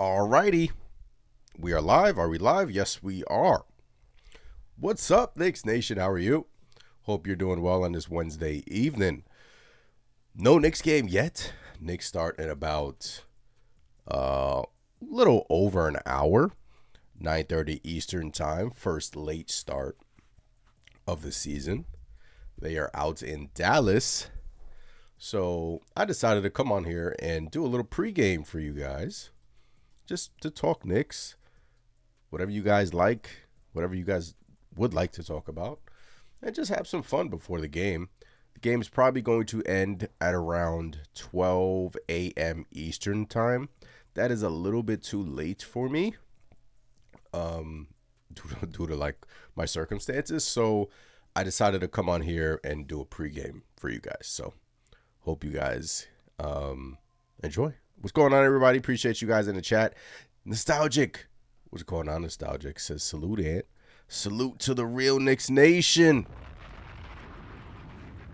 Alrighty, we are live. Are we live? Yes, we are. What's up, Knicks Nation? How are you? Hope you're doing well on this Wednesday evening. No Knicks game yet. Knicks start in about a little over an hour, 9:30 Eastern time. First late start of the season. They are out in Dallas. So I decided to come on here and do a little pregame for you guys. Just to talk Knicks, whatever you guys like, whatever you guys would like to talk about, and just have some fun before the game. The game is probably going to end at around 12 a.m. Eastern time. That is a little bit too late for me, due to like my circumstances. So I decided to come on here and do a pregame for you guys. So hope you guys enjoy. What's going on, everybody? Appreciate you guys in the chat. Nostalgic. What's going on, Nostalgic? Says salute, Ant. Salute to the real Knicks Nation.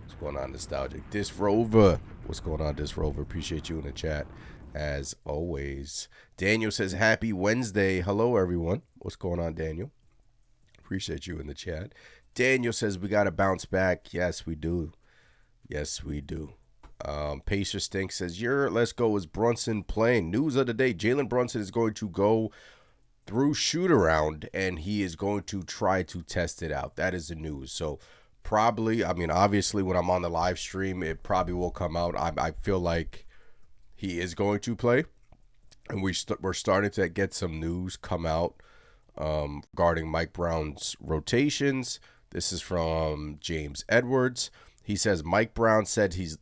What's going on, Nostalgic? This Rover. What's going on, This Rover? Appreciate you in the chat, as always. Daniel says happy Wednesday. Hello, everyone. What's going on, Daniel? Appreciate you in the chat. Daniel says we got to bounce back. Yes, we do. Yes, we do. Pacer Stink says, let's go. Is Brunson playing? News of the day, Jalen Brunson is going to go through shoot around and he is going to try to test it out. That is the news. So probably, obviously when I'm on the live stream, it probably will come out. I feel like he is going to play, and we're starting to get some news come out regarding Mike Brown's rotations. This is from James Edwards. He says Mike Brown said he's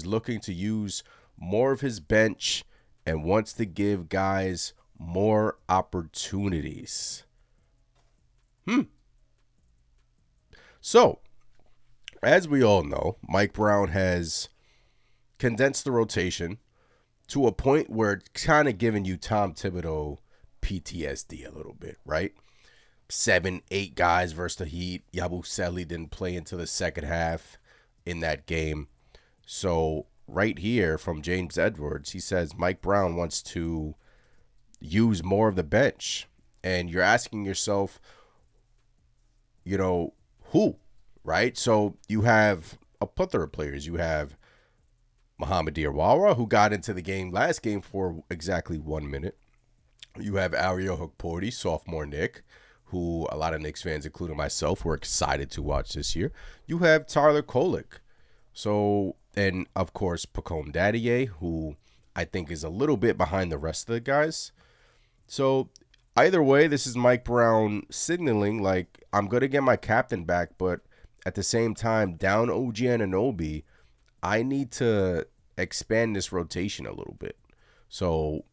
looking to use more of his bench and wants to give guys more opportunities. So, as we all know, Mike Brown has condensed the rotation to a point where it's kind of giving you Tom Thibodeau PTSD a little bit, right? 7, 8 guys versus the Heat. Yabusele didn't play until the second half in that game. So right here from James Edwards, he says Mike Brown wants to use more of the bench. And you're asking yourself, who, right? So you have a plethora of players. You have Muhammad Diawara, who got into the game last game for exactly 1 minute. You have Ariel Hukporti, sophomore Nick, who a lot of Knicks fans, including myself, were excited to watch this year. You have Tyler Kolek. So, and of course, Pacome Dadier, who I think is a little bit behind the rest of the guys. So, either way, this is Mike Brown signaling, like, I'm going to get my captain back, but at the same time, down OG Anunoby, I need to expand this rotation a little bit. So,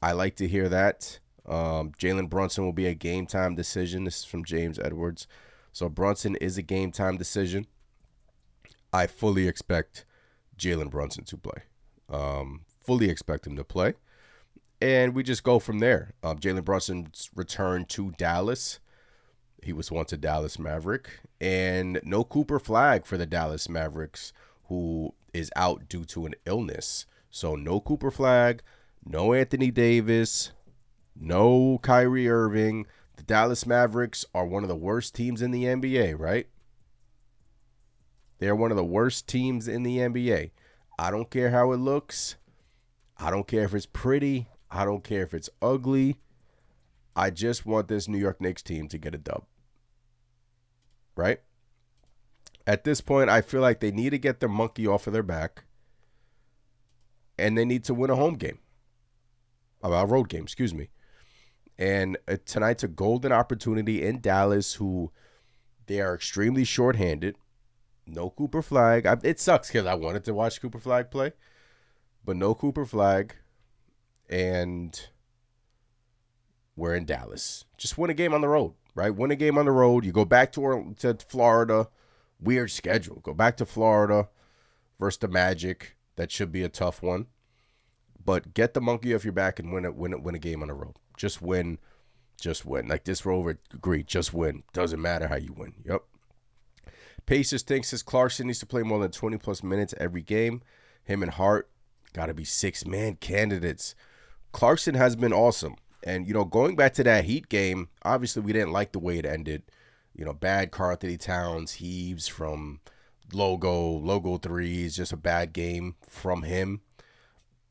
I like to hear that. Jalen Brunson will be a game time decision. This is from James Edwards. So Brunson is a game time decision. I fully expect Jalen Brunson to play. Fully expect him to play. And we just go from there. Jalen Brunson's return to Dallas. He was once a Dallas Maverick. And no Cooper Flag for the Dallas Mavericks, who is out due to an illness. So no Cooper Flag, no Anthony Davis, no Kyrie Irving. The Dallas Mavericks are one of the worst teams in the NBA, right? They're one of the worst teams in the NBA. I don't care how it looks. I don't care if it's pretty. I don't care if it's ugly. I just want this New York Knicks team to get a dub. Right? At this point, I feel like they need to get their monkey off of their back. And they need to win a home game. A road game, excuse me. And tonight's a golden opportunity in Dallas, who they are extremely shorthanded. No Cooper Flag. It sucks because I wanted to watch Cooper Flag play, but no Cooper Flag. And we're in Dallas. Just win a game on the road, right? Win a game on the road. You go back to Florida. Weird schedule. Go back to Florida versus the Magic. That should be a tough one. But get the monkey off your back and win a game on the road. Just win. Just win. Like this Rover agreed. Just win. Doesn't matter how you win. Yep. Pacers thinks Clarkson needs to play more than 20-plus minutes every game. Him and Hart got to be 6-man candidates. Clarkson has been awesome. And, going back to that Heat game, obviously we didn't like the way it ended. Bad Karl Anthony Towns heaves from logo threes, just a bad game from him,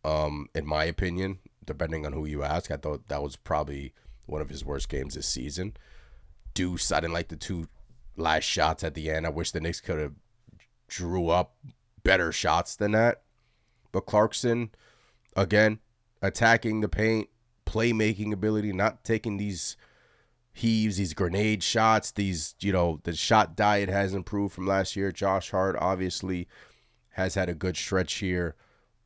in my opinion, depending on who you ask. I thought that was probably one of his worst games this season. Deuce, I didn't like the two last shots at the end. I wish the Knicks could have drew up better shots than that. But Clarkson, again, attacking the paint, playmaking ability, not taking these heaves, these grenade shots, the shot diet has improved from last year. Josh Hart obviously has had a good stretch here,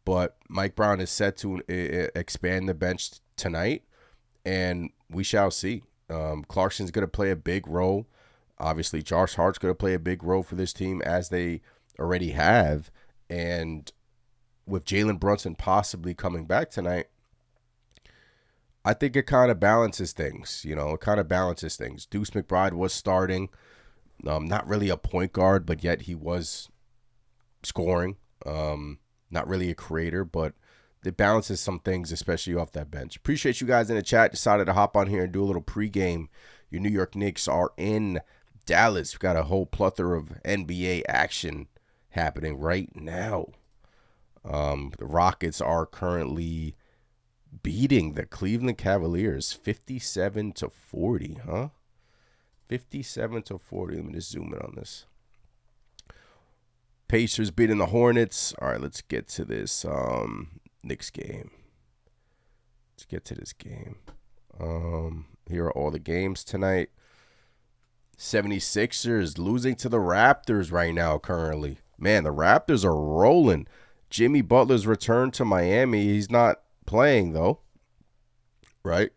but Mike Brown is set to expand the bench tonight, and we shall see. Clarkson's going to play a big role. Obviously, Josh Hart's going to play a big role for this team, as they already have, and with Jalen Brunson possibly coming back tonight, I think it kind of balances things. It kind of balances things. Deuce McBride was starting, not really a point guard, but yet he was scoring. Not really a creator, but it balances some things, especially off that bench. Appreciate you guys in the chat. Decided to hop on here and do a little pregame. Your New York Knicks are in Dallas. We've got a whole plethora of NBA action happening right now. The Rockets are currently beating the Cleveland Cavaliers 57-40, huh? 57-40. Let me just zoom in on this. Pacers beating the Hornets. All right, let's get to this Knicks game. Let's get to this game. Here are all the games tonight. 76ers losing to the Raptors right now currently. Man, the Raptors are rolling. Jimmy Butler's returned to Miami. He's not playing, though. Right?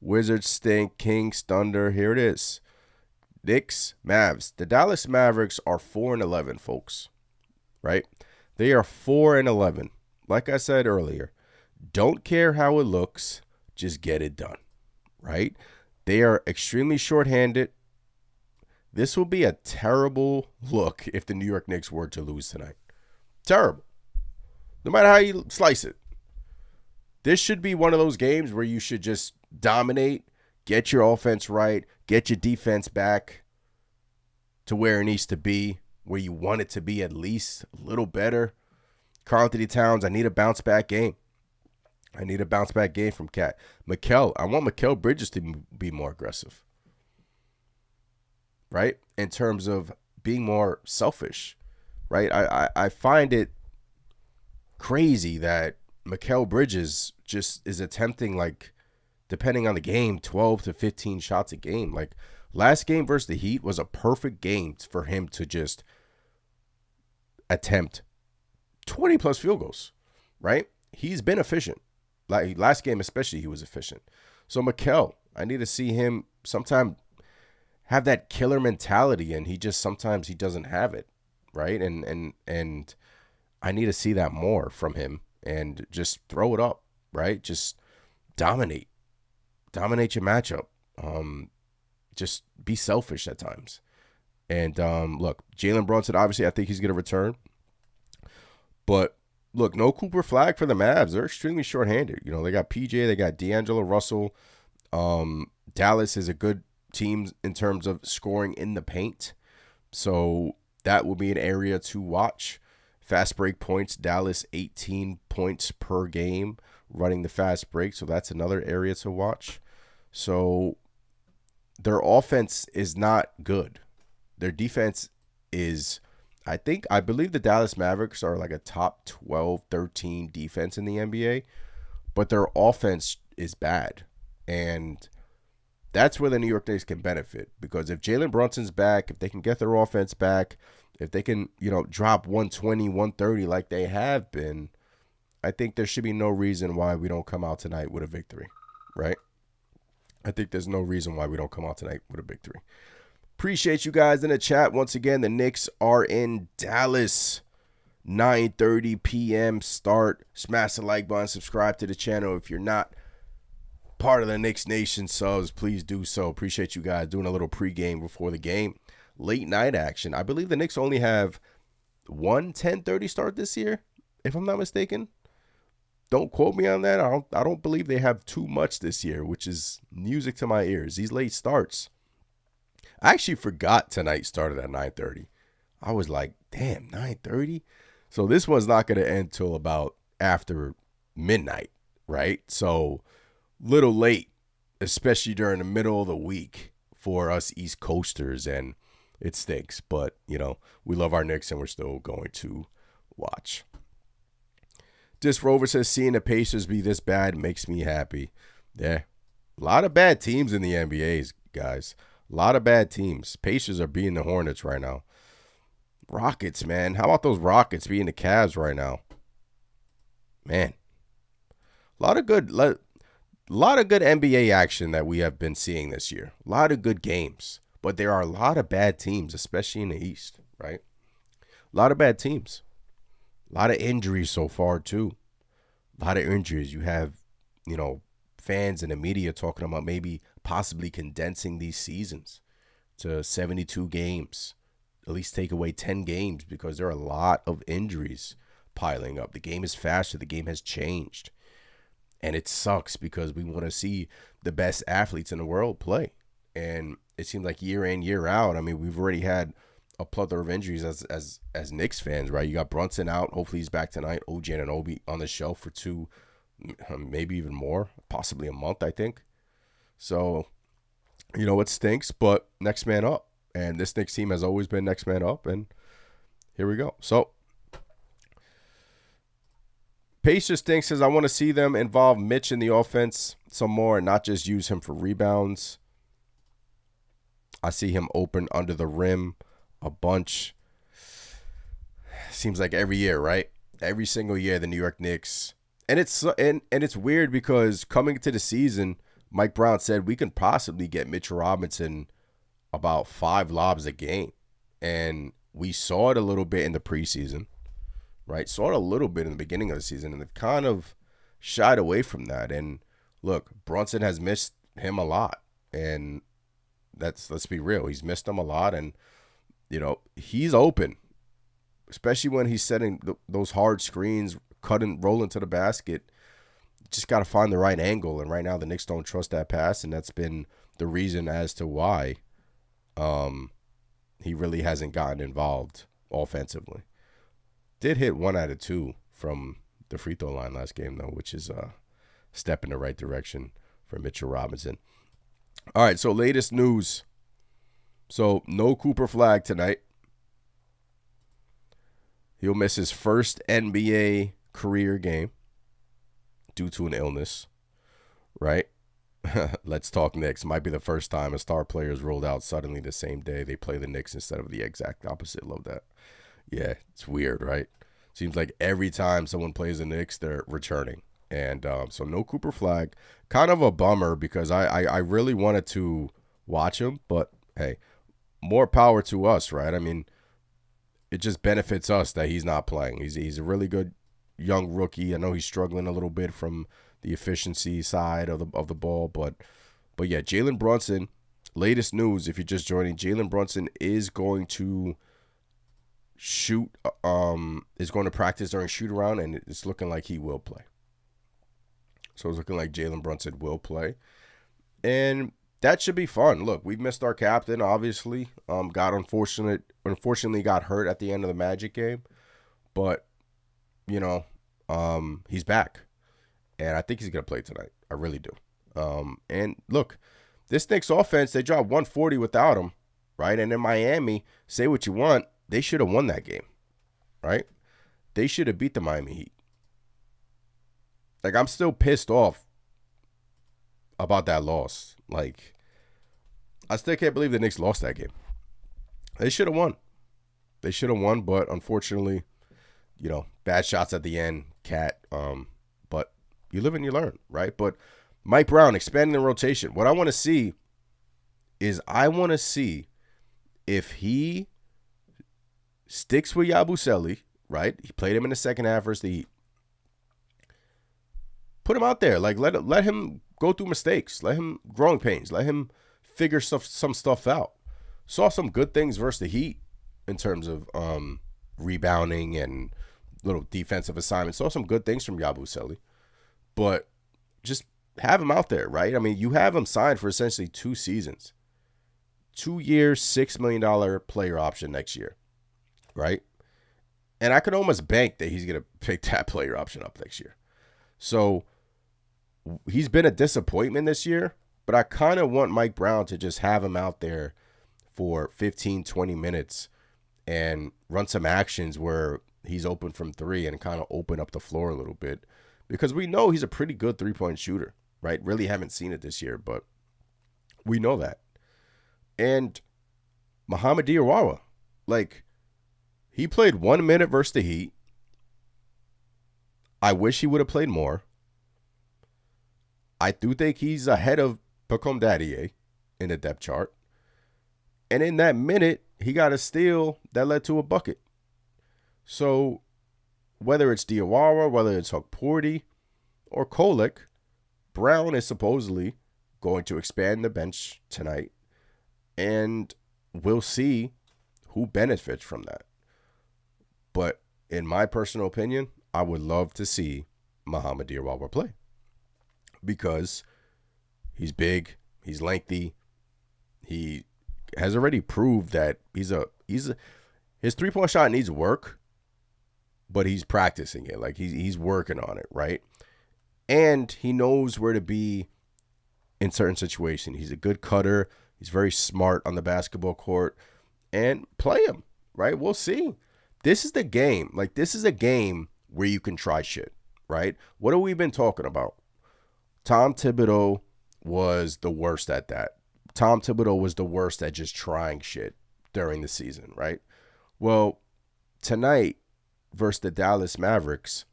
Wizards stink. Kings, Thunder. Here it is. Knicks, Mavs. The Dallas Mavericks are 4-11, folks. Right? They are 4-11. Like I said earlier, don't care how it looks. Just get it done. Right? They are extremely shorthanded. This will be a terrible look if the New York Knicks were to lose tonight. Terrible. No matter how you slice it. This should be one of those games where you should just dominate, get your offense right, get your defense back to where it needs to be, where you want it to be at least a little better. Karl Anthony Towns, I need a bounce-back game. I need a bounce-back game from Cat. I want Mikal Bridges to be more aggressive. Right? In terms of being more selfish. Right? I find it crazy that Mikal Bridges just is attempting, like, depending on the game, 12 to 15 shots a game. Like, last game versus the Heat was a perfect game for him to just attempt 20-plus field goals, right? He's been efficient. Like, last game especially, he was efficient. So, Mikal, I need to see him sometime have that killer mentality, and sometimes he doesn't have it, right? And I need to see that more from him. And just throw it up, right? Just dominate your matchup. Just be selfish at times. And look, Jalen Brunson, obviously, I think he's going to return. But look, no Cooper Flag for the Mavs. They're extremely shorthanded. They got PJ, they got D'Angelo Russell. Dallas is a good team in terms of scoring in the paint. So that will be an area to watch. Fast break points, Dallas 18 points per game running the fast break. So that's another area to watch. So their offense is not good. Their defense is, I believe the Dallas Mavericks are like a top 12, 13 defense in the NBA. But their offense is bad. And that's where the New York Knicks can benefit. Because if Jalen Brunson's back, if they can get their offense back, if they can, drop 120, 130 like they have been, I think there should be no reason why we don't come out tonight with a victory, right? I think there's no reason why we don't come out tonight with a victory. Appreciate you guys in the chat. Once again, the Knicks are in Dallas. 9:30 p.m. start. Smash the like button. Subscribe to the channel. If you're not part of the Knicks Nation subs, please do so. Appreciate you guys doing a little pregame before the game. Late night action. I believe the Knicks only have one 10:30 start this year, if I'm not mistaken. don't quote me on that. I don't believe they have too much this year, which is music to my ears. These late starts. I actually forgot tonight started at 9:30. I was like, damn, 9:30? So this one's not going to end till about after midnight, right? So little late, especially during the middle of the week for us East Coasters, and it stinks. But, we love our Knicks, and we're still going to watch. Disc Rover says, seeing the Pacers be this bad makes me happy. Yeah, a lot of bad teams in the NBA, guys. A lot of bad teams. Pacers are beating the Hornets right now. Rockets, man. How about those Rockets beating the Cavs right now? Man, a lot of good NBA action that we have been seeing this year. A lot of good games, but there are a lot of bad teams, especially in the East, right? A lot of bad teams. A lot of injuries so far too. A lot of injuries. You have, fans and the media talking about maybe possibly condensing these seasons to 72 games. At least take away 10 games because there are a lot of injuries piling up. The game is faster. The game has changed. And it sucks because we want to see the best athletes in the world play. And it seems like year in, year out. I mean, we've already had a plethora of injuries as Knicks fans, right? You got Brunson out. Hopefully he's back tonight. OG Anunoby on the shelf for 2, maybe even more, possibly a month, I think. So, it stinks, but next man up. And this Knicks team has always been next man up, and here we go. So, Pacers Stink says, I want to see them involve Mitch in the offense some more and not just use him for rebounds. I see him open under the rim a bunch. Seems like every year, right? Every single year, the New York Knicks. And it's weird because coming into the season, Mike Brown said we can possibly get Mitchell Robinson about 5 lobs a game. And we saw it a little bit in the preseason, right? Saw it a little bit in the beginning of the season, and they've kind of shied away from that. And look, Brunson has missed him a lot. And let's be real. He's missed him a lot. And, he's open, especially when he's setting those hard screens, cutting, rolling to the basket. Just got to find the right angle. And right now the Knicks don't trust that pass. And that's been the reason as to why he really hasn't gotten involved offensively. Did hit 1 out of 2 from the free throw line last game, though, which is a step in the right direction for Mitchell Robinson. All right, so latest news. So no Cooper Flag tonight. He'll miss his first NBA career game due to an illness, right? Let's talk Knicks. Might be the first time a star player is rolled out suddenly the same day they play the Knicks instead of the exact opposite. Love that. Yeah, it's weird, right? Seems like every time someone plays the Knicks, they're returning. And so no Cooper Flag. Kind of a bummer because I really wanted to watch him. But, hey, more power to us, right? I mean, it just benefits us that he's not playing. He's a really good young rookie. I know he's struggling a little bit from the efficiency side of the ball, but yeah, Jalen Brunson. Latest news, if you're just joining, Jalen Brunson is going to shoot. Is going to practice during shoot around, and it's looking like he will play. So it's looking like Jalen Brunson will play, and that should be fun. Look, we've missed our captain, obviously. Unfortunately got hurt at the end of the Magic game, but he's back. And I think he's going to play tonight. I really do. And look, this Knicks offense, they dropped 140 without him, right? And in Miami, say what you want, they should have won that game, right? They should have beat the Miami Heat. Like, I'm still pissed off about that loss. Like, I still can't believe the Knicks lost that game. They should have won. They should have won, but unfortunately, bad shots at the end, Cat. But you live and you learn, right? But Mike Brown expanding the rotation. What I want to see is if he sticks with Yabusele, right? He played him in the second half versus the Heat. Put him out there. Like, let him go through mistakes. Let him growing pains. Let him figure some stuff out. Saw some good things versus the Heat in terms of rebounding and little defensive assignments. Saw some good things from Yabusele. but just have him out there, right? I mean, you have him signed for essentially 2 seasons. 2 years, $6 million player option next year, right? And I could almost bank that he's going to pick that player option up next year. So he's been a disappointment this year, but I kind of want Mike Brown to just have him out there for 15, 20 minutes and run some actions where he's open from 3 and kind of open up the floor a little bit, because we know he's a pretty good 3-point shooter, right? Really haven't seen it this year, but we know that. And Muhammad Diarra, like, he played 1 minute versus the Heat. I wish he would have played more. I do think he's ahead of Pacom Daddier in the depth chart. And in that minute, he got a steal that led to a bucket. So whether it's Diarra, whether it's Hukporti or Kolek, Brown is supposedly going to expand the bench tonight. And we'll see who benefits from that. But in my personal opinion, I would love to see Muhammad Diarra play, because he's big, he's lengthy, he has already proved that his 3-point shot needs work, but he's practicing it. Like, he's working on it, right? And he knows where to be in certain situations. He's a good cutter. He's very smart on the basketball court, and play him, right? We'll see. This is the game. Like, this is a game where you can try shit, right? What have we been talking about? Tom Thibodeau was the worst at that. Tom Thibodeau was the worst at just trying shit during the season, right? Well, tonight versus the Dallas Mavericks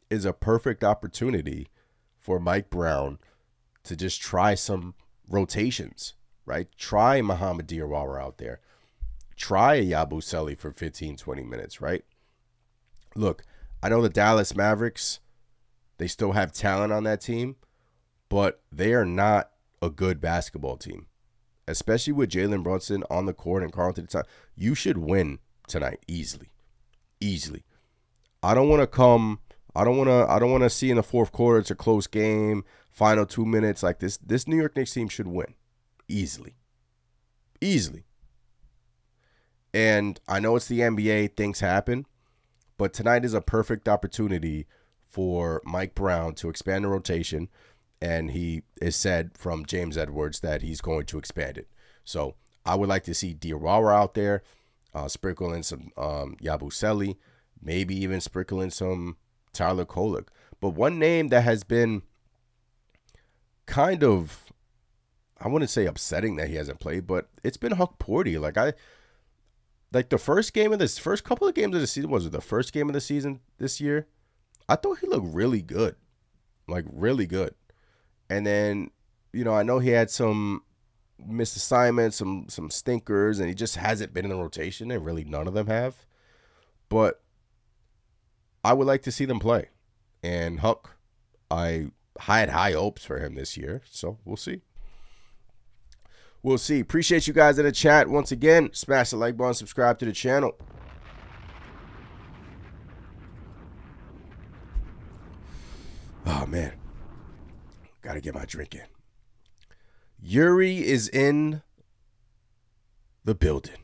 is a perfect opportunity for Mike Brown to just try some rotations, right? Try Muhammad Diarra out there. Try a Yabusele for 15, 20 minutes, right? Look, I know the Dallas Mavericks, they still have talent on that team, but they are not a good basketball team, especially with Jalen Brunson on the court and Carlton. You should win tonight easily. I don't want to see in the fourth quarter it's a close game, final 2 minutes like this. This New York Knicks team should win easily. And I know it's the NBA, things happen, but tonight is a perfect opportunity for Mike Brown to expand the rotation, and he is said from James Edwards that he's going to expand it. So I would like to see Diarra out there, sprinkle in some Yabusele, maybe even sprinkle in some Tyler Kolek. But one name that has been kind of, I wouldn't say upsetting that he hasn't played, but it's been Hukporti. Like the first couple of games of the season, was it the first game of the season this year? I thought he looked really good. Like, really good. And then, I know he had some missed assignments, some stinkers, and he just hasn't been in the rotation, and really none of them have. But I would like to see them play. And Huck, I had high hopes for him this year, so we'll see. We'll see. Appreciate you guys in the chat. Once again, smash the like button, subscribe to the channel. Oh, man. Got to get my drink in. Yuri is in the building.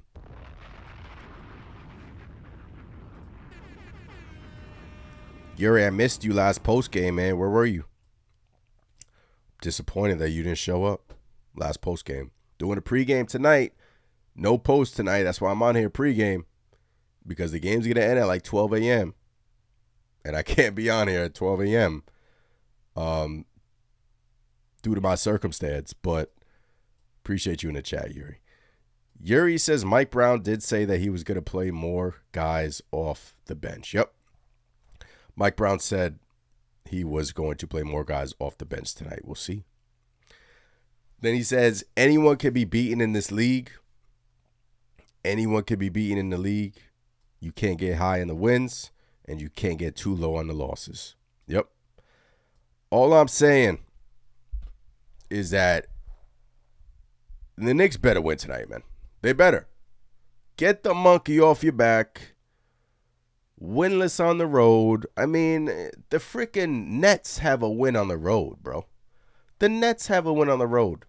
Yuri, I missed you last post game, man. Where were you? Disappointed that you didn't show up last post game. Doing a pregame tonight. No post tonight. That's why I'm on here pregame. Because the game's going to end at like 12 a.m. And I can't be on here at 12 a.m. Due to my circumstance. But appreciate you in the chat, Yuri. Yuri says Mike Brown did say that he was going to play more guys off the bench. Yep. Mike Brown said he was going to play more guys off the bench tonight. We'll see. Then he says, anyone can be beaten in this league. Anyone can be beaten in the league. You can't get high in the wins, and you can't get too low on the losses. Yep. All I'm saying is that the Knicks better win tonight, man. They better. Get the monkey off your back. winless on the road. I mean, the freaking Nets have a win on the road, bro. The Nets have a win on the road,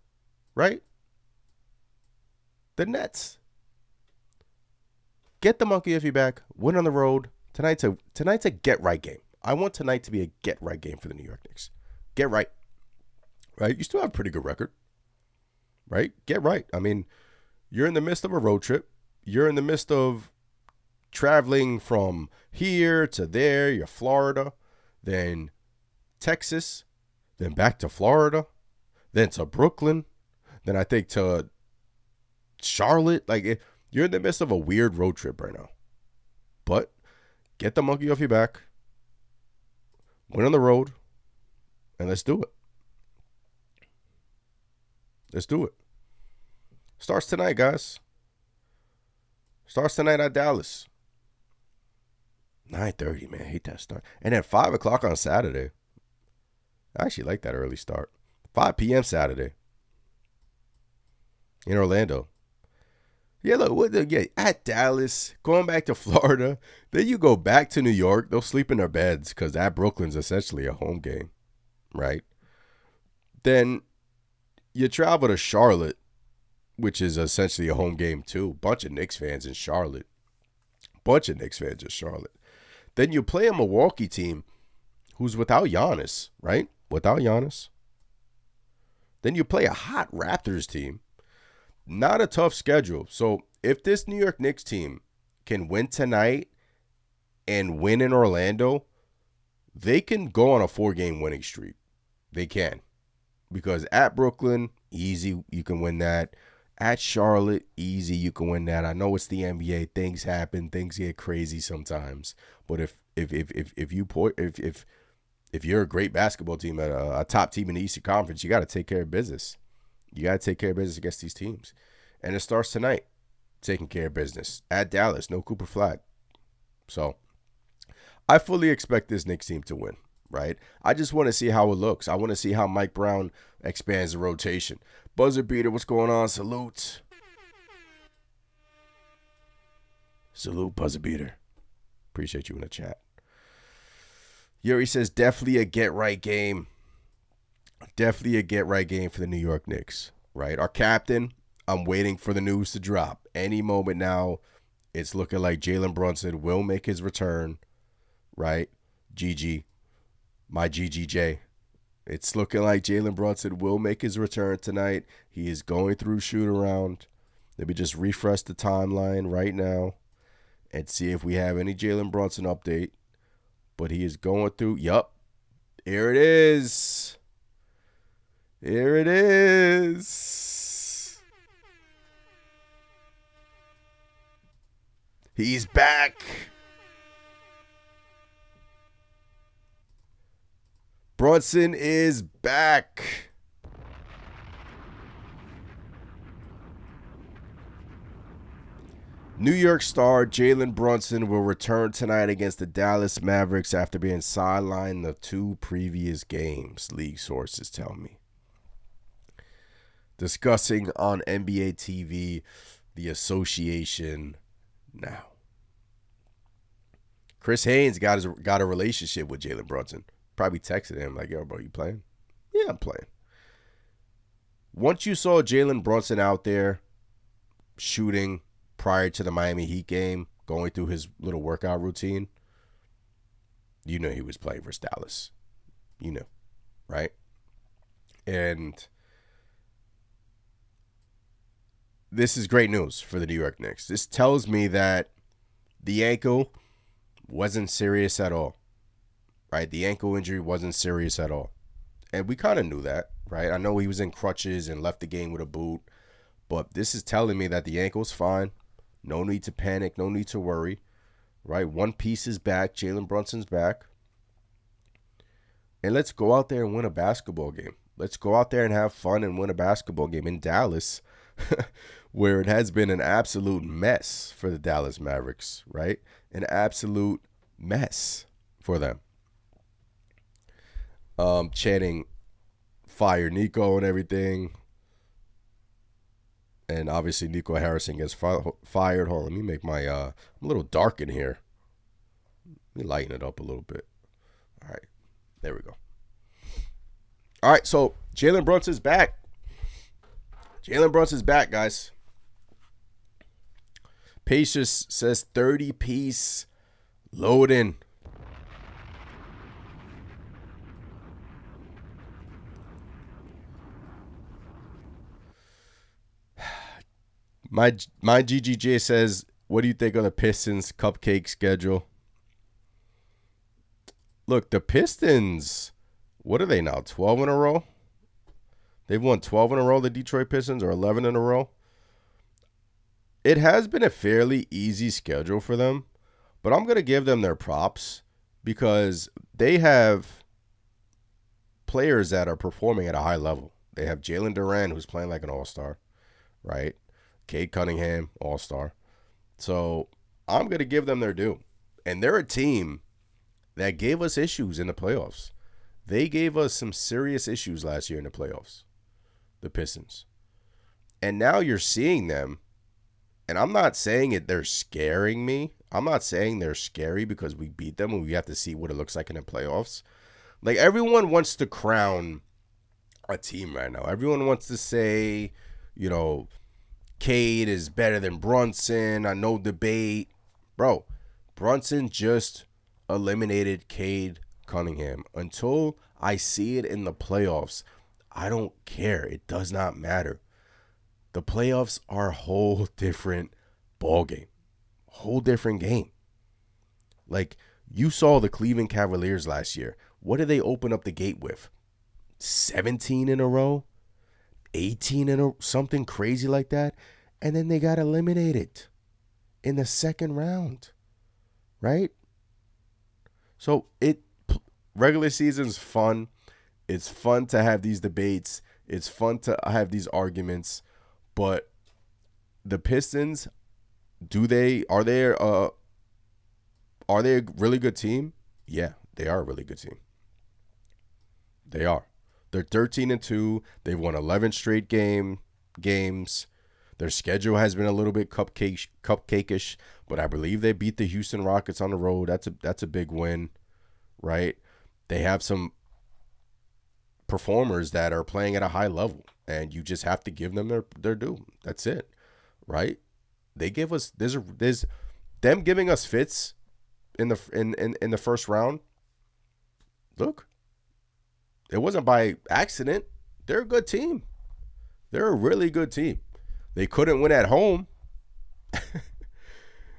right? The Nets. Get the monkey off your back. Win on the road. Tonight's a get-right game. I want tonight to be a get-right game for the New York Knicks. Get right. Right? You still have a pretty good record. Right? Get right. I mean, you're in the midst of a road trip. You're in the midst of traveling from here to there. You're Florida, then Texas, then back to Florida, then to Brooklyn, then I think to Charlotte. You're in the midst of a weird road trip right now. But get the monkey off your back, win on the road, and let's do it. Let's do it. Starts tonight, guys. Starts tonight at Dallas. 9:30, man. I hate that start. And then 5 o'clock on Saturday. I actually like that early start. 5 p.m. Saturday. In Orlando. Yeah, look, at Dallas, going back to Florida. Then you go back to New York. They'll sleep in their beds because at Brooklyn's essentially a home game. Right? Then you travel to Charlotte, which is essentially a home game too. Bunch of Knicks fans in Charlotte. Then you play a Milwaukee team who's without Giannis, right? Without Giannis. Then you play a hot Raptors team. Not a tough schedule. So if this New York Knicks team can win tonight and win in Orlando, they can go on a 4-game winning streak. They can. Because at Brooklyn, easy, you can win that. At Charlotte, easy, you can win that. I know it's the NBA. Things happen. Things get crazy sometimes. But if you're a great basketball team at a top team in the Eastern Conference, you got to take care of business. You got to take care of business against these teams. And it starts tonight, taking care of business. At Dallas, no Cooper Flag. So I fully expect this Knicks team to win, right? I just want to see how it looks. I want to see how Mike Brown expands the rotation. Buzzer beater, what's going on? Salute. Salute, buzzer beater. Appreciate you in the chat. Yuri says, definitely a get-right game. Definitely a get-right game for the New York Knicks, right? Our captain, I'm waiting for the news to drop. Any moment now, it's looking like Jalen Brunson will make his return, right? GG, my GGJ. It's looking like Jalen Brunson will make his return tonight. He is going through shoot-around. Let me just refresh the timeline right now and see if we have any Jalen Brunson update. But he is going through. Yup. Here it is. Here it is. He's back. Brunson is back. New York star Jalen Brunson will return tonight against the Dallas Mavericks after being sidelined the 2 previous games, league sources tell me. Discussing on NBA TV, the association now. Chris Haynes got a relationship with Jalen Brunson. Probably texted him like, yo, bro, you playing? Yeah, I'm playing. Once you saw Jalen Brunson out there shooting prior to the Miami Heat game, going through his little workout routine, you know he was playing versus Dallas. You know, right? And this is great news for the New York Knicks. This tells me that the ankle wasn't serious at all, right? The ankle injury wasn't serious at all. And we kind of knew that, right? I know he was in crutches and left the game with a boot, but this is telling me that the ankle's fine. No need to panic. No need to worry, right? One piece is back. Jalen Brunson's back. And let's go out there and win a basketball game. Let's go out there and have fun and win a basketball game in Dallas, where it has been an absolute mess for the Dallas Mavericks, right? An absolute mess for them. Chanting fire Nico and everything. And obviously Nico Harrison gets fired. Hold on, let me make my, I'm a little dark in here. Let me lighten it up a little bit. All right. There we go. All right. So Jalen Brunson's back. Jalen Brunson's back, guys. Patience says 30-piece loading. My GGJ says, what do you think of the Pistons cupcake schedule? Look, the Pistons, what are they now, 12 in a row? They've won 12 in a row, the Detroit Pistons, or 11 in a row. It has been a fairly easy schedule for them, but I'm going to give them their props because they have players that are performing at a high level. They have Jalen Duran, who's playing like an all-star, right? Cade Cunningham, all-star. So I'm going to give them their due. And they're a team that gave us issues in the playoffs. They gave us some serious issues last year in the playoffs, the Pistons. And now you're seeing them, and I'm not saying they're scaring me. I'm not saying they're scary because we beat them and we have to see what it looks like in the playoffs. Like, everyone wants to crown a team right now. Everyone wants to say, you know, Cade is better than Brunson. I know debate. Bro, Brunson just eliminated Cade Cunningham. Until I see it in the playoffs, I don't care. It does not matter. The playoffs are a whole different ball game. Whole different game. Like, you saw the Cleveland Cavaliers last year. What did they open up the gate with? 17 in a row? 18 in a something crazy like that, and then they got eliminated in the second round, right? So regular season's fun. It's fun to have these debates. It's fun to have these arguments, but the Pistons, are they a really good team? Yeah, they are a really good team. They are. They're 13-2. They've won 11 straight games. Their schedule has been a little bit cupcakeish, but I believe they beat the Houston Rockets on the road. That's a big win, right? They have some performers that are playing at a high level, and you just have to give them their due. That's it, right? They give us there's them giving us fits in the first round. Look. It wasn't by accident. They're a good team. They're a really good team. They couldn't win at home.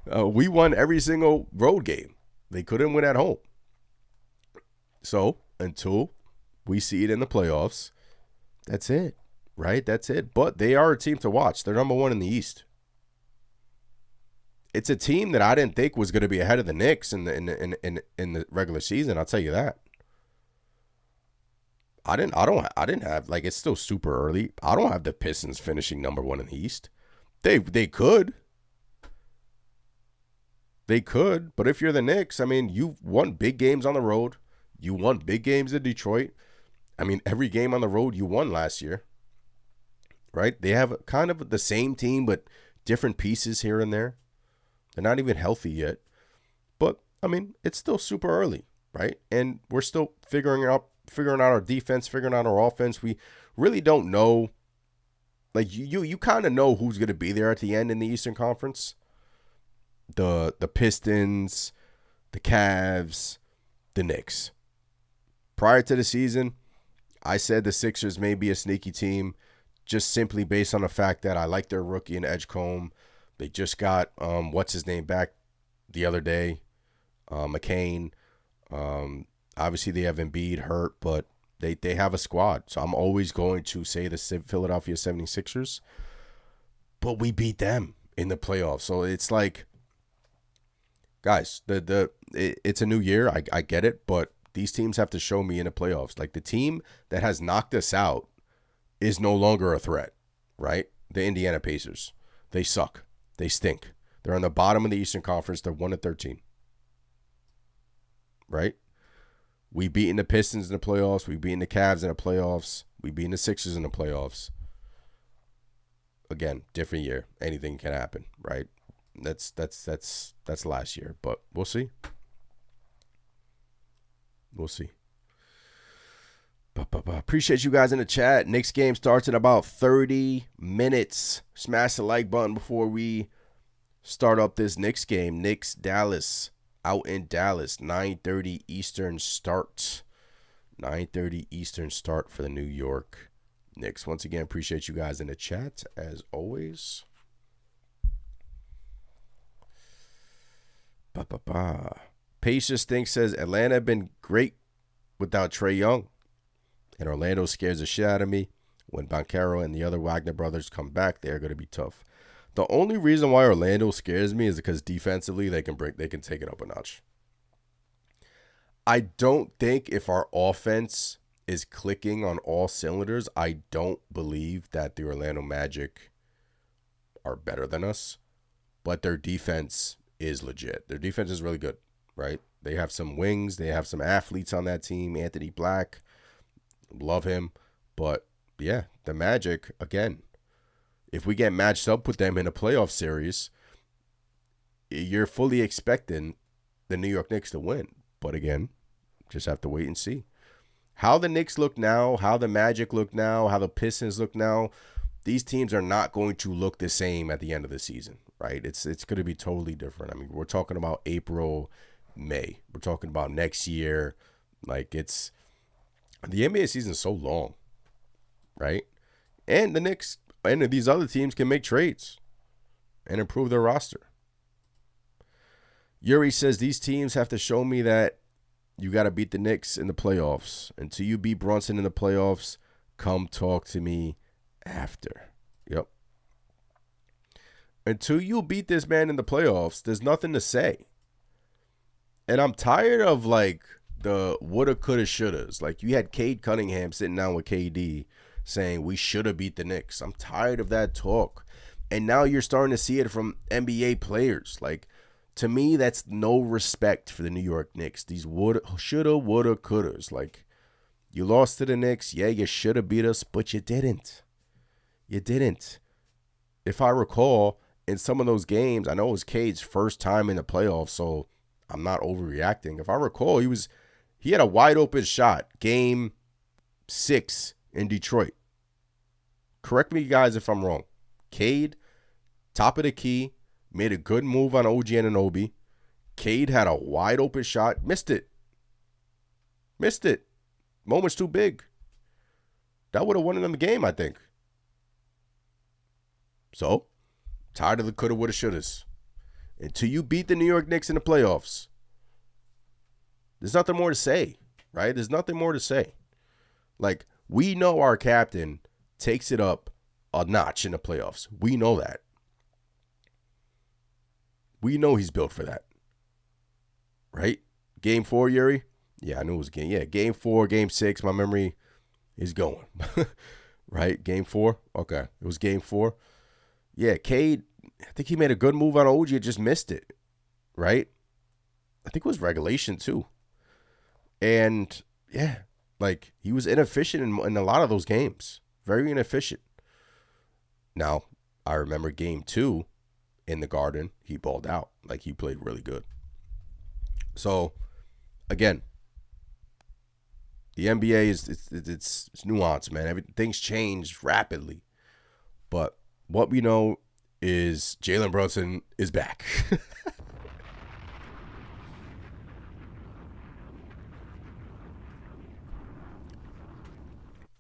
We won every single road game. They couldn't win at home. So until we see it in the playoffs, that's it, right? That's it. But they are a team to watch. They're number one in the East. It's a team that I didn't think was going to be ahead of the Knicks in the regular season. I'll tell you that. I didn't have, like, it's still super early. I don't have the Pistons finishing number one in the East. They could. They could, but if you're the Knicks, I mean, you've won big games on the road. You won big games in Detroit. I mean, every game on the road you won last year. Right? They have kind of the same team, but different pieces here and there. They're not even healthy yet. But, I mean, it's still super early, right? And we're still figuring out our defense, figuring out our offense. We really don't know. Like, you kind of know who's going to be there at the end in the Eastern Conference. The Pistons, the Cavs, the Knicks. Prior to the season, I said the Sixers may be a sneaky team, just simply based on the fact that I like their rookie in Edgecombe. They just got what's his name back the other day, McCain. Obviously, they have Embiid hurt, but they have a squad. So I'm always going to say the Philadelphia 76ers. But we beat them in the playoffs. So it's like, guys, it's a new year. I get it, but these teams have to show me in the playoffs. Like, the team that has knocked us out is no longer a threat, right? The Indiana Pacers. They suck. They stink. They're on the bottom of the Eastern Conference. They're 1-13. Right? We beaten the Pistons in the playoffs. We beaten the Cavs in the playoffs. We beaten the Sixers in the playoffs. Again, different year. Anything can happen, right? That's last year, but we'll see. We'll see. Appreciate you guys in the chat. Knicks game starts in about 30 minutes. Smash the like button before we start up this Knicks game. Knicks Dallas, out in Dallas, 9:30 Eastern start. 9:30 Eastern start for the New York Knicks. Once again, appreciate you guys in the chat as always. Patience Think says Atlanta have been great without Trae Young, and Orlando scares the shit out of me. When Banchero and the other Wagner brothers come back, they're going to be tough. The only reason why Orlando scares me is because defensively they can take it up a notch. I don't think if our offense is clicking on all cylinders, I don't believe that the Orlando Magic are better than us, but their defense is legit. Their defense is really good, right? They have some wings. They have some athletes on that team. Anthony Black, love him. But, yeah, the Magic, again, if we get matched up with them in a playoff series, you're fully expecting the New York Knicks to win. But, again, just have to wait and see. How the Knicks look now, how the Magic look now, how the Pistons look now, these teams are not going to look the same at the end of the season, right? It's going to be totally different. I mean, we're talking about April, May. We're talking about next year. Like, the NBA season is so long, right? And the Knicks and these other teams can make trades and improve their roster. Yuri says these teams have to show me that you got to beat the Knicks in the playoffs. Until you beat Brunson in the playoffs, come talk to me after. Yep. Until you beat this man in the playoffs, there's nothing to say. And I'm tired of, like, the woulda, coulda, shouldas. Like, you had Cade Cunningham sitting down with KD saying we should have beat the Knicks. I'm tired of that talk. And now you're starting to see it from NBA players. Like, to me, that's no respect for the New York Knicks. These shoulda, woulda, couldas. Like, you lost to the Knicks. Yeah, you should have beat us, but you didn't. You didn't. If I recall, in some of those games, I know it was Cade's first time in the playoffs, so I'm not overreacting. If I recall, he had a wide open shot, game 6 in Detroit. Correct me, guys, if I'm wrong. Cade, top of the key, made a good move on OG Anunoby. Cade had a wide open shot, missed it. Missed it. Moment's too big. That would have won them the game, I think. So, tired of the coulda, woulda, shouldas. Until you beat the New York Knicks in the playoffs, there's nothing more to say, right? There's nothing more to say. Like, we know our captain takes it up a notch in the playoffs. We know that. We know he's built for that. Right? Game 4, Yuri? Yeah, I knew it was game. Yeah, game 4, game 6. My memory is going. Right? Game 4? Okay. It was game 4. Yeah, Cade, I think he made a good move on OG. Just missed it. Right? I think it was regulation, too. And, yeah, like, he was inefficient in a lot of those games. Very inefficient. Now, I remember game 2 in the Garden. He balled out. Like, he played really good. So, again, the NBA it's nuanced, man. Things change rapidly. But what we know is Jalen Brunson is back.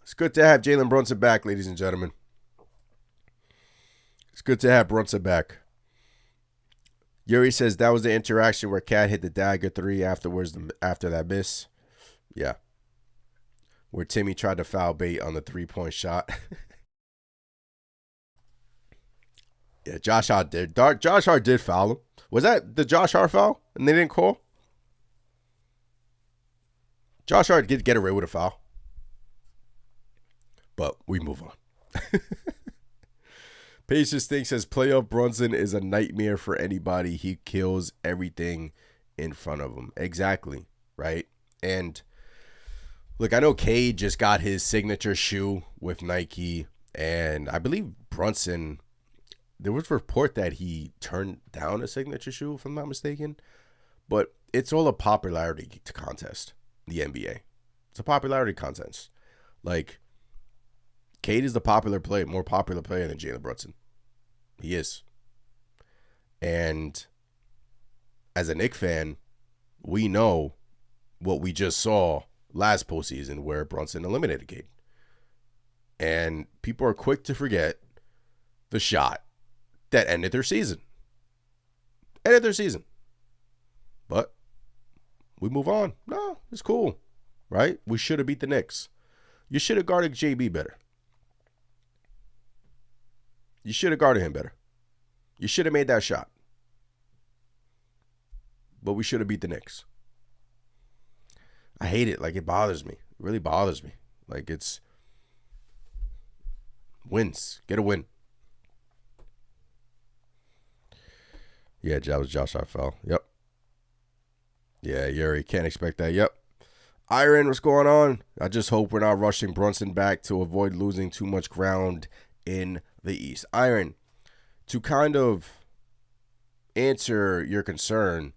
It's good to have Jalen Brunson back, ladies and gentlemen. It's good to have Brunson back. Yuri says that was the interaction where Cat hit the dagger 3 afterwards, after that miss. Yeah. Where Timmy tried to foul bait on the 3-point shot. Yeah, Josh Hart did. Josh Hart did foul him. Was that the Josh Hart foul? And they didn't call? Josh Hart did get away with a foul. But we move on. Patience Thing says playoff Brunson is a nightmare for anybody. He kills everything in front of him. Exactly. Right? And look, I know Cade just got his signature shoe with Nike. And I believe Brunson, there was a report that he turned down a signature shoe, if I'm not mistaken. But it's all a popularity contest. the NBA. It's a popularity contest. Like, Cade is the more popular player than Jalen Brunson. He is. And as a Knicks fan, we know what we just saw last postseason where Brunson eliminated Cade. And people are quick to forget the shot that ended their season. But we move on. No, it's cool. Right? We should have beat the Knicks. You should have guarded JB better. You should have guarded him better. You should have made that shot. But we should have beat the Knicks. I hate it. Like, it bothers me. It really bothers me. Like, it's wins. Get a win. Yeah, that was Josh Arfel. Yep. Yeah, Yuri, can't expect that. Yep. Iron, what's going on? I just hope we're not rushing Brunson back to avoid losing too much ground in the East. Iron, to kind of answer your concern,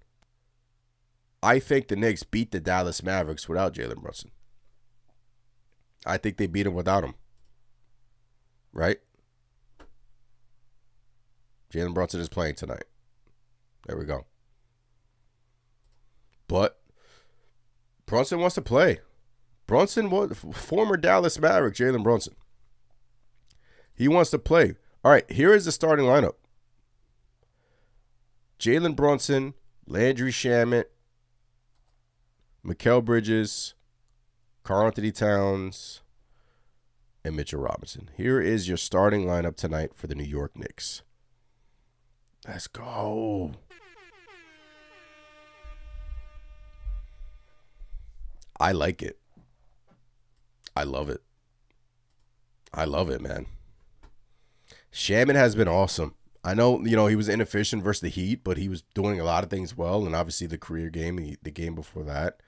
I think the Knicks beat the Dallas Mavericks without Jalen Brunson. I think they beat him without him. Right? Jalen Brunson is playing tonight. There we go. But Brunson wants to play. Brunson was former Dallas Maverick, Jalen Brunson. He wants to play. All right, here is the starting lineup. Jalen Brunson, Landry Shamet, Mikal Bridges, Karl-Anthony Towns, and Mitchell Robinson. Here is your starting lineup tonight for the New York Knicks. Let's go. I like it. I love it. I love it, man. Shaman has been awesome. I know, he was inefficient versus the Heat, but he was doing a lot of things well, and obviously the career game, the game before that.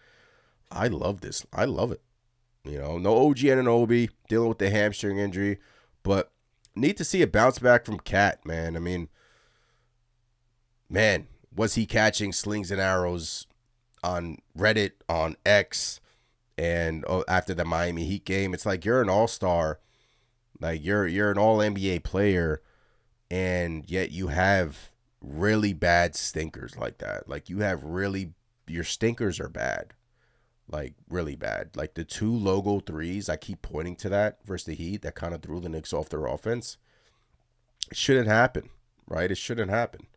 I love this. I love it. No OG Anunoby dealing with the hamstring injury, but need to see a bounce back from Cat, man. I mean, man, was he catching slings and arrows on Reddit, on X, and after the Miami Heat game? It's like you're an all-star, like you're an all-NBA player, and yet you have really bad stinkers like that. Like your stinkers are bad. Like really bad. Like the 2 logo threes, I keep pointing to that versus the Heat that kind of threw the Knicks off their offense. It shouldn't happen, right? It shouldn't happen.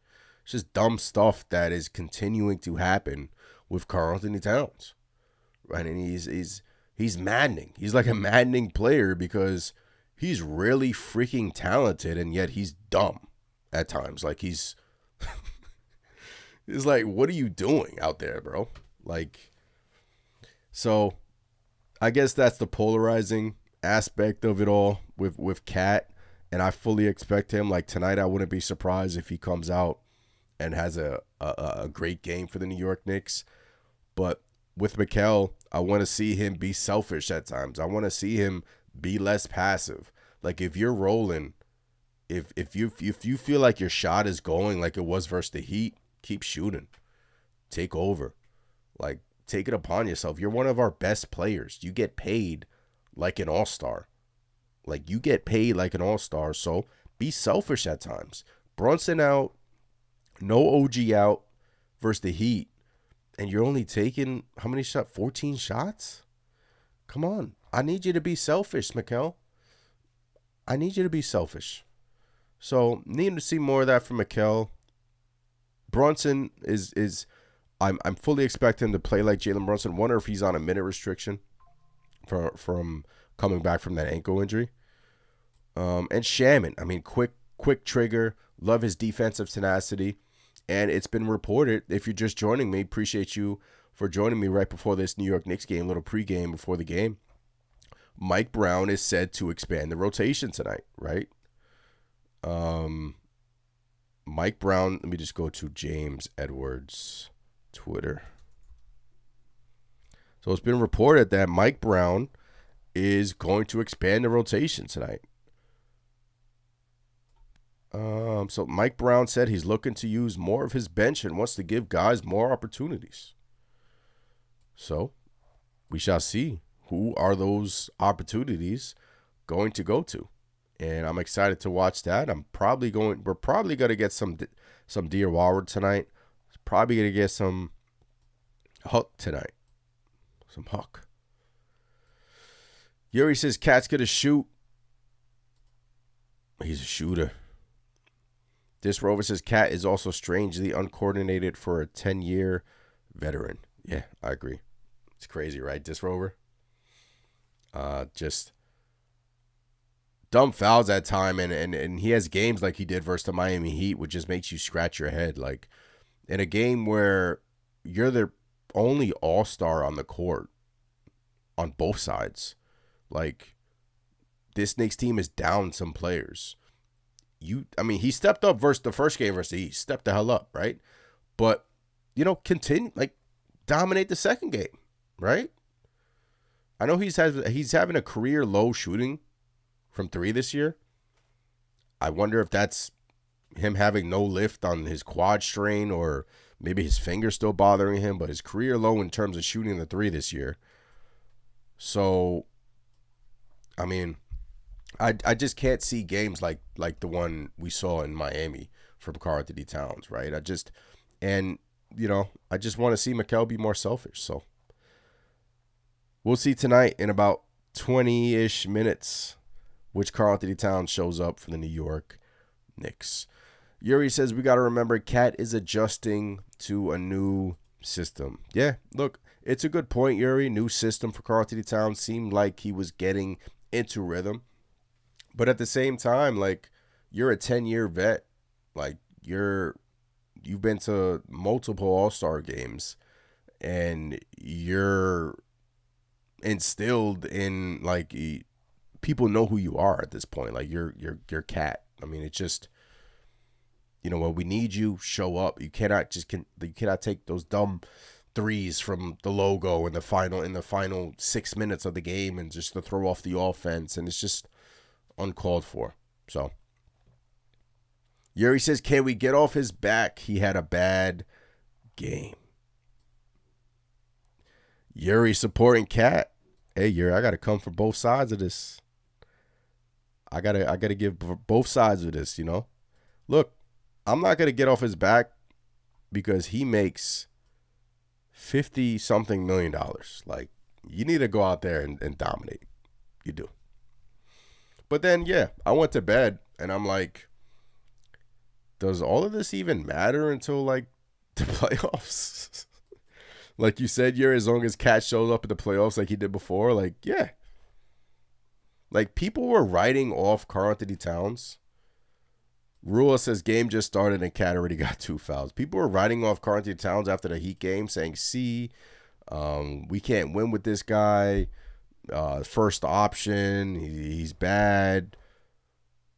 It's just dumb stuff that is continuing to happen with Karl-Anthony Towns, right? And he's maddening. He's like a maddening player because he's really freaking talented, and yet he's dumb at times. Like he's like, what are you doing out there, bro? Like, so I guess that's the polarizing aspect of it all with Cat, and I fully expect him. Like tonight, I wouldn't be surprised if he comes out and has a great game for the New York Knicks. But with Mikal, I want to see him be selfish at times. I want to see him be less passive. Like if you're rolling, if you feel like your shot is going like it was versus the Heat, keep shooting. Take over. Like, take it upon yourself. You're one of our best players. You get paid like an all-star. Like, you get paid like an all-star, so be selfish at times. Brunson out, no OG out versus the Heat, and you're only taking, how many shots? 14 shots? Come on. I need you to be selfish, Mikal. I need you to be selfish. So, need to see more of that from Mikal. Brunson is I'm fully expecting him to play like Jalen Brunson. Wonder if he's on a minute restriction from coming back from that ankle injury. And Shaman, I mean, quick trigger. Love his defensive tenacity. And it's been reported, if you're just joining me, appreciate you for joining me right before this New York Knicks game, little pregame before the game. Mike Brown is said to expand the rotation tonight, right? Mike Brown, let me just go to James Edwards' Twitter. So it's been reported that Mike Brown is going to expand the rotation tonight. So Mike Brown said he's looking to use more of his bench and wants to give guys more opportunities. So we shall see who are those opportunities going to go to. And I'm excited to watch that. We're probably going to get some Diawara tonight. Probably going to get some Huck tonight. Some Huck. Yuri says Cat's going to shoot. He's a shooter. This Rover says Cat is also strangely uncoordinated for a 10-year veteran. Yeah, I agree. It's crazy, right? This Rover. Just dumb fouls at time, and he has games like he did versus the Miami Heat, which just makes you scratch your head. Like in a game where you're the only all-star on the court on both sides. Like this Knicks team is down some players. He stepped up versus the first game versus the East. Stepped the hell up, right? But, continue, dominate the second game, right? I know he's having a career low shooting from 3 this year. I wonder if that's him having no lift on his quad strain or maybe his finger's still bothering him, but his career low in terms of shooting the 3 this year. So, I just can't see games like the one we saw in Miami from Karl-Anthony Towns, right? I just want to see Mikal be more selfish. So we'll see tonight in about 20-ish minutes which Karl-Anthony Towns shows up for the New York Knicks. Yuri says we got to remember Cat is adjusting to a new system. Yeah, look, it's a good point, Yuri. New system for Karl-Anthony Towns. Seemed like he was getting into rhythm. But at the same time, you're a 10-year vet. You've been to multiple All-Star games, and you're instilled in people know who you are at this point. You're Cat. It's just when we need you, show up. You cannot take those dumb threes from the logo in the final 6 minutes of the game and just to throw off the offense, and it's just uncalled for. So Yuri says, can we get off his back? He had a bad game. Yuri supporting Cat. Hey, Yuri, I gotta come from both sides of this. I gotta give both sides of this, Look, I'm not gonna get off his back because he makes $50-something million. You need to go out there and dominate. You do. But then, I went to bed, and I'm like, does all of this even matter until, the playoffs? Like you said, as long as Cat shows up at the playoffs like he did before, yeah. People were writing off Karl-Anthony Towns. Rua says game just started and Cat already got 2 fouls. People were writing off Karl-Anthony Towns after the Heat game, saying, we can't win with this guy. First option, he's bad.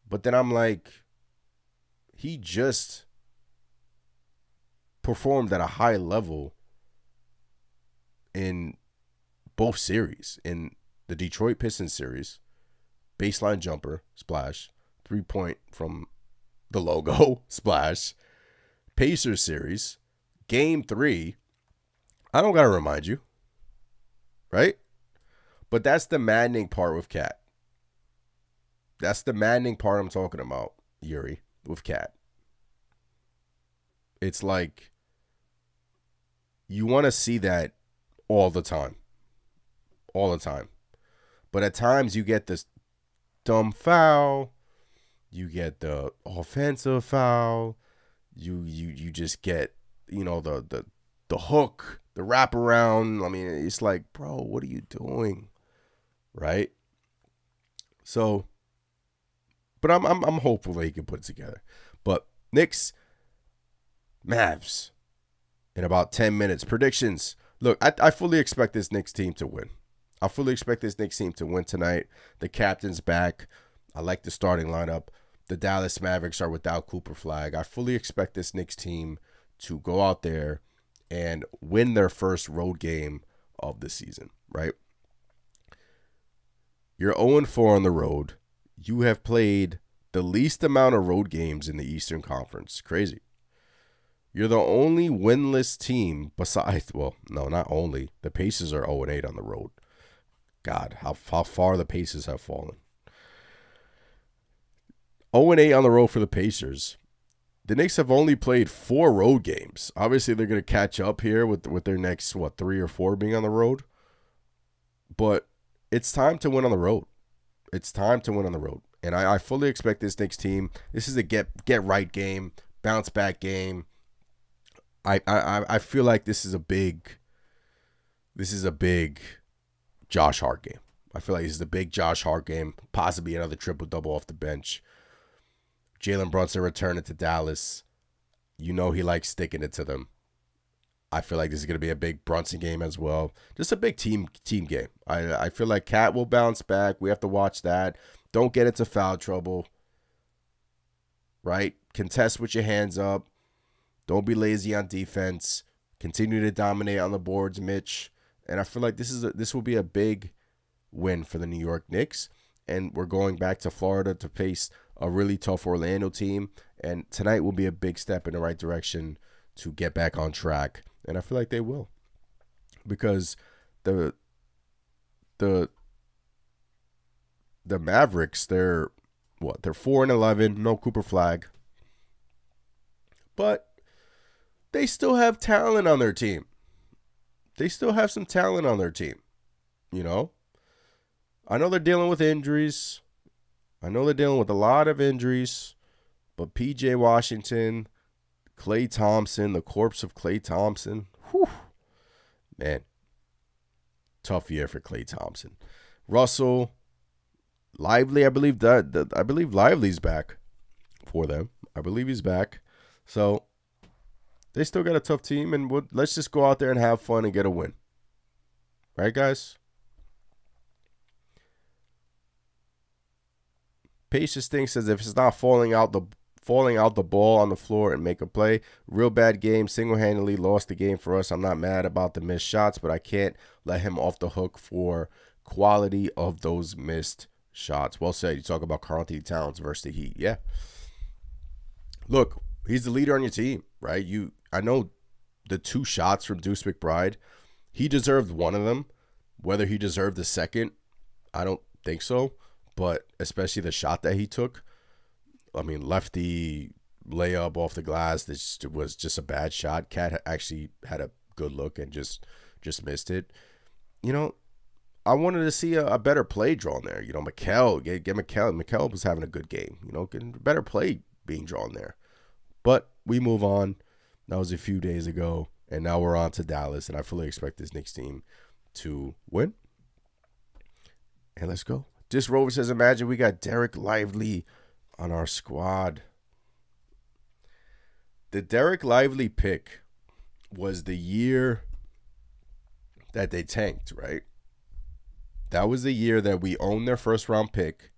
But then I'm like, he just performed at a high level in both series. In the Detroit Pistons series, baseline jumper, splash, 3-point from the logo, splash. Pacers series, game 3, I don't got to remind you, right? But that's the maddening part with Cat. That's the maddening part I'm talking about, Yuri, with Cat. It's like you want to see that all the time. All the time. But at times you get this dumb foul. You get the offensive foul. You just get, the hook, the wraparound. It's like, bro, what are you doing? Right? So, but I'm hopeful that he can put it together. But Knicks, Mavs, in about 10 minutes. Predictions. Look, I fully expect this Knicks team to win. I fully expect this Knicks team to win tonight. The captain's back. I like the starting lineup. The Dallas Mavericks are without Cooper Flag. I fully expect this Knicks team to go out there and win their first road game of the season, right? You're 0-4 on the road. You have played the least amount of road games in the Eastern Conference. Crazy. You're the only winless team besides, well, no, not only. The Pacers are 0-8 on the road. God, how far the Pacers have fallen. 0-8 on the road for the Pacers. The Knicks have only played 4 road games. Obviously, they're going to catch up here with their next, 3 or 4 being on the road. But it's time to win on the road. It's time to win on the road. And I fully expect this Knicks team. This is a get right game, bounce back game. I feel like this is a big Josh Hart game. I feel like this is a big Josh Hart game. Possibly another triple-double off the bench. Jalen Brunson returning to Dallas. You know he likes sticking it to them. I feel like this is going to be a big Brunson game as well. Just a big team game. I feel like Cat will bounce back. We have to watch that. Don't get into foul trouble. Right? Contest with your hands up. Don't be lazy on defense. Continue to dominate on the boards, Mitch. And I feel like this will be a big win for the New York Knicks. And we're going back to Florida to face a really tough Orlando team. And tonight will be a big step in the right direction to get back on track. And I feel like they will. Because the Mavericks, they're 4-11, no Cooper Flag. But they still have talent on their team. They still have some talent on their team. You know? I know they're dealing with injuries. I know they're dealing with a lot of injuries. But P.J. Washington, Klay Thompson, the corpse of Klay Thompson. Whew. Man. Tough year for Klay Thompson. Russell, Lively, I believe Lively's back for them. I believe he's back. So they still got a tough team, and let's just go out there and have fun and get a win. Right, guys? Patience thing says if it's not falling out the ball on the floor and make a play, real bad game, single-handedly lost the game for us. I'm not mad about the missed shots, but I can't let him off the hook for quality of those missed shots. Well said. You talk about Karl-Anthony Towns versus the Heat. Yeah. Look, he's the leader on your team, right? I know the 2 shots from Deuce McBride. He deserved one of them. Whether he deserved the second, I don't think so. But especially the shot that he took. I mean, lefty layup off the glass. This was just a bad shot. Cat actually had a good look and just missed it. You know, I wanted to see a better play drawn there. You know, Mikal, get Mikal. Mikal was having a good game. You know, getting better play being drawn there. But we move on. That was a few days ago. And now we're on to Dallas. And I fully expect this Knicks team to win. And let's go. This Rover says, imagine we got Derek Lively on our squad. The Derek Lively pick was the year that they tanked, right? That was the year that we owned their first round pick,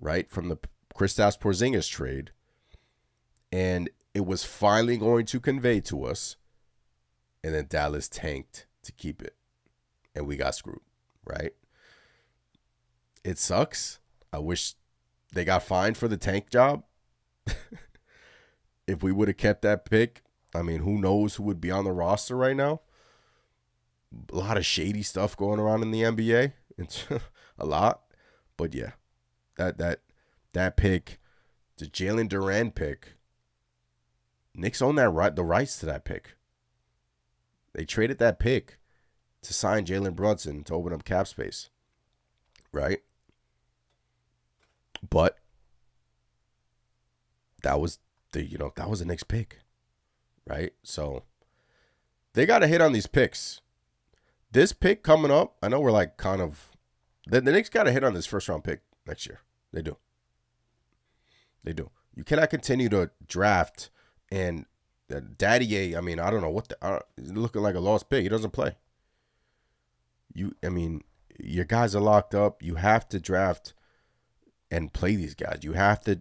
right? From the Kristaps Porzingis trade. And it was finally going to convey to us. And then Dallas tanked to keep it. And we got screwed, right? It sucks. I wish they got fined for the tank job. If we would have kept that pick, I mean, who knows who would be on the roster right now? A lot of shady stuff going around in the NBA. It's a lot. But yeah, that pick, the Jalen Duran pick, Knicks own the rights to that pick. They traded that pick to sign Jalen Brunson to open up cap space. Right? But that was the Knicks pick. Right? So they got to hit on these picks. This pick coming up, I know we're like kind of the Knicks got to hit on this first round pick next year. They do. They do. You cannot continue to draft and Daddy, I mean, I don't know what he's looking like a lost pig. He doesn't play. Your guys are locked up. You have to draft and play these guys. You have to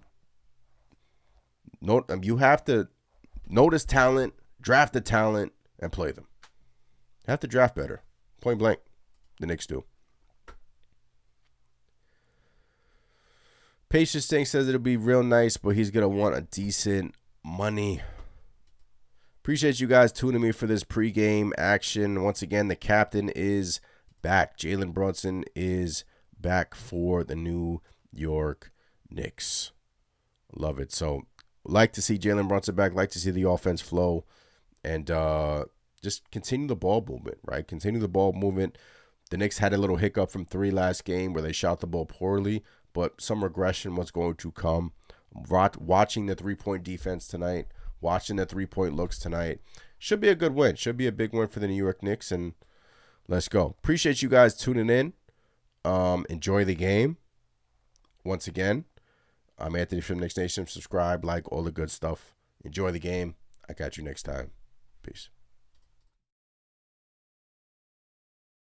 notice talent, draft the talent, and play them. You have to draft better. Point blank. The Knicks do. Patience Thing says it'll be real nice, but he's going to want a decent money. Appreciate you guys tuning me for this pregame action. Once again, the captain is back. Jalen Brunson is back for the New York Knicks. Love it. So, like to see Jalen Brunson back. Like to see the offense flow. And just continue the ball movement, right? Continue the ball movement. The Knicks had a little hiccup from 3 last game where they shot the ball poorly, but some regression was going to come. Watching the three-point defense tonight, watching the three-point looks tonight, should be a good win. Should be a big win for the New York Knicks, and let's go. Appreciate you guys tuning in. Enjoy the game. Once again, I'm Anthony from Knicks Nation. Subscribe, like, all the good stuff. Enjoy the game. I got you next time. Peace.